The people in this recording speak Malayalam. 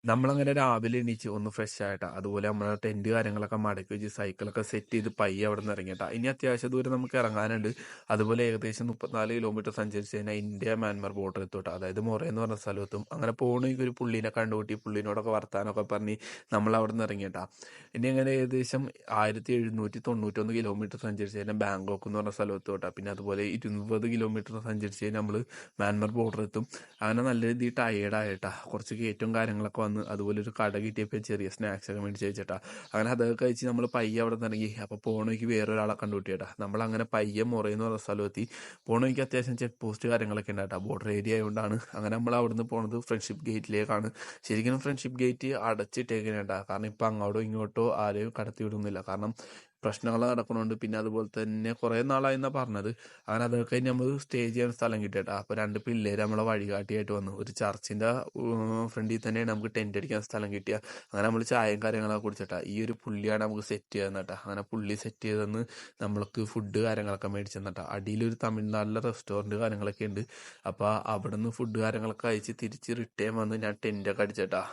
നമ്മളങ്ങനെ രാവിലെ എണീച്ച് ഒന്ന് ഫ്രഷ് ആയിട്ടാ. അതുപോലെ നമ്മളെ ടെന്റ് കാര്യങ്ങളൊക്കെ മടക്കി വെച്ച് സൈക്കിളൊക്കെ സെറ്റ് ചെയ്ത് പയ്യെ അവിടെ നിന്ന് ഇറങ്ങിയിട്ടാ. ഇനി അത്യാവശ്യം ദൂരം നമുക്ക് ഇറങ്ങാനുണ്ട്. അതുപോലെ ഏകദേശം 34 കിലോമീറ്റർ സഞ്ചരിച്ച് കഴിഞ്ഞാൽ ഇന്ത്യ മ്യാൻമർ ബോർഡർ എത്തൂട്ടാ. അതായത് മൊറേ എന്ന് പറഞ്ഞ സ്ഥലത്തും അങ്ങനെ പോകണമെങ്കിൽ ഒരു പുള്ളീനെ കണ്ടുകൂട്ടി പുള്ളീനോടൊക്കെ വർത്താനമൊക്കെ പറഞ്ഞ് നമ്മൾ അവിടെ നിന്ന് ഇറങ്ങിയിട്ടാ. ഇനി അങ്ങനെ ഏകദേശം 1791 കിലോമീറ്റർ സഞ്ചരിച്ച് കഴിഞ്ഞാൽ ബാങ്കോക്ക് എന്ന് പറഞ്ഞ സ്ഥലത്ത് തൊട്ടാ. പിന്നെ അതുപോലെ 20 കിലോമീറ്റർ സഞ്ചരിച്ച് കഴിഞ്ഞാൽ നമ്മൾ മ്യാൻമർ ബോർഡർ എത്തും. അങ്ങനെ നല്ല രീതിയിൽ ടയേർഡായിട്ടാ. കുറച്ച് കയറ്റവും കാര്യങ്ങളൊക്കെ വന്ന് അതുപോലെ ഒരു കട കിട്ടിയപ്പോൾ ചെറിയ സ്നാക്സ് ഒക്കെ മേടിച്ച് വെച്ചിട്ടാ. അങ്ങനെ അതൊക്കെ കഴിച്ച് നമ്മൾ പയ്യെ അവിടെ നിന്ന് ഇറങ്ങി. അപ്പോൾ പോകണമെങ്കിൽ വേറൊരാളെ കണ്ടുകൂട്ടിയേട്ടാ. നമ്മളങ്ങനെ പയ്യെ മൊറേന്ന് പറഞ്ഞ സ്ഥലമെത്തി. പോകണമെങ്കിൽ അത്യാവശ്യം ചെക്ക് പോസ്റ്റ് കാര്യങ്ങളൊക്കെ ഉണ്ടായിട്ടാ. ബോർഡർ ഏരിയ ആയതുകൊണ്ടാണ്. അങ്ങനെ നമ്മൾ അവിടുന്ന് പോണത് ഫ്രണ്ട്ഷിപ്പ് ഗേറ്റിലേക്കാണ്. ശരിക്കും ഫ്രണ്ട്ഷിപ്പ് ഗേറ്റ് അടച്ചിട്ടേക്കാനായിട്ടാ. കാരണം ഇപ്പം അങ്ങോട്ടോ ഇങ്ങോട്ടോ ആരെയും കടത്തി വിടുന്നില്ല. കാരണം പ്രശ്നങ്ങൾ നടക്കുന്നുണ്ട്. പിന്നെ അതുപോലെ തന്നെ കുറേ നാളായി എന്നാണ് പറഞ്ഞത്. അങ്ങനെ അതൊക്കെ കഴിഞ്ഞ് നമ്മൾ സ്റ്റേ ചെയ്യാൻ സ്ഥലം കിട്ടിയിട്ടാ. അപ്പോൾ 2 പിള്ളേർ നമ്മളെ വഴികാട്ടിയായിട്ട് വന്നു. ഒരു ചർച്ചിൻ്റെ ഫ്രണ്ടിൽ തന്നെയാണ് നമുക്ക് ടെൻ്റ് അടിക്കാൻ സ്ഥലം കിട്ടിയ. അങ്ങനെ നമ്മൾ ചായയും കാര്യങ്ങളൊക്കെ കുടിച്ചിട്ടാ. ഈ ഒരു പുള്ളിയാണ് നമുക്ക് സെറ്റ് ചെയ്ത് തന്നിട്ടാ. അങ്ങനെ പുള്ളി സെറ്റ് ചെയ്തെന്ന് നമ്മൾക്ക് ഫുഡ് കാര്യങ്ങളൊക്കെ മേടിച്ച് തന്നിട്ടാ. അടിയിലൊരു തമിഴ്നാട്ടിലെ റെസ്റ്റോറൻറ്റ് കാര്യങ്ങളൊക്കെ ഉണ്ട്. അപ്പോൾ അവിടെ നിന്ന് ഫുഡ് കാര്യങ്ങളൊക്കെ കഴിച്ച് തിരിച്ച് റിട്ടേൺ വന്ന് ഞാൻ ടെൻ്റൊക്കെ അടിച്ചിട്ടാ.